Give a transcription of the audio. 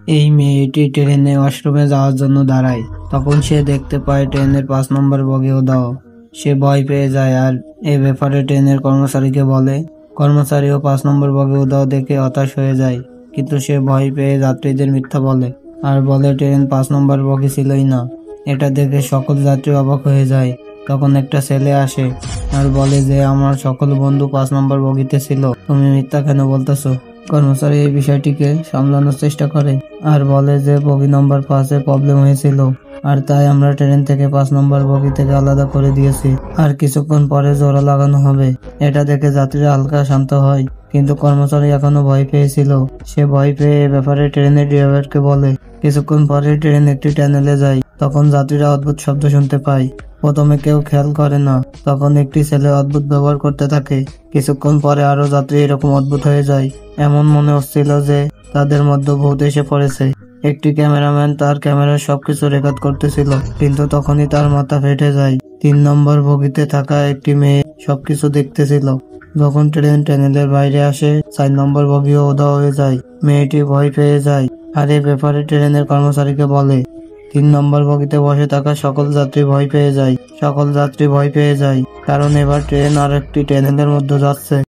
এই মেয়েটি ট্রেনে ওয়াশরুমে যাওয়ার জন্য দাঁড়ায়। তখন সে দেখতে পায় ট্রেনের 5 নম্বর বগি উধাও। সে ভয় পেয়ে যায় আর এ ব্যাপারে ট্রেনের কর্মচারীকে বলে। কর্মচারীও 5 নম্বর বগি উধাও দেখে হতাশ হয়ে যায়, কিন্তু সে ভয় পেয়ে যাত্রীদের মিথ্যা বলে আর বলে ট্রেন 5 নম্বর বগি ছিলই না। এটা দেখে সকল যাত্রী অবাক হয়ে যায়। তখন একটা ছেলে আসে আর বলে যে আমার সকল বন্ধু 5 নম্বর বগিতে ছিল, তুমি মিথ্যা কেন বলতেছো? কর্মচারী এই বিষয়টিকে সামলানোর চেষ্টা করে আর বলে যে বগি নম্বর 5-এ প্রবলেম হয়েছিল আর তাই আমরা ট্রেন থেকে 5 নম্বর বগি থেকে আলাদা করে দিয়েছি আর কিছুক্ষণ পরে জোড়া লাগানো হবে। এটা দেখে যাত্রীরা হালকা শান্ত হয়, কিন্তু কর্মচারী এখনো ভয় পেয়েছিল। সে ভয় পেয়ে এ ব্যাপারে ট্রেনের ড্রাইভারকে বলে। কিছুক্ষণ পরে ট্রেন একটি টানেলে যায়। তখন যাত্রীরা অদ্ভুত শব্দ শুনতে পায়। প্রথমে কেউ খেয়াল করে না, তখন একটি ছেলে অদ্ভুত ব্যবহার করতে থাকে। কিছুক্ষণ পরে আরো যাত্রী এরকম অদ্ভুত হয়ে যায়। এমন মনে হচ্ছিল যে তাদের মধ্যে ভূত এসে পড়েছে। একটি ক্যামেরাম্যান তার ক্যামেরায় সবকিছু রেকর্ড করতেছিল, কিন্তু তখনই তার মাথা ফেটে যায়। 3 নম্বর বগিতে থাকা একটি মেয়ে সবকিছু দেখতেছিল। যখন ট্রেন টানেলের বাইরে আসে, 4 নম্বর বগিও উধাও হয়ে যায়। মেয়েটি ভয় পেয়ে যায় আর এ ব্যাপারে ট্রেনের কর্মচারীকে বলে। 3 নম্বর বগিতে বসে থাকা সকল যাত্রী ভয় পেয়ে যায়। কারণ এবার ট্রেন আর একটি টানেলের মধ্যে যাচ্ছে।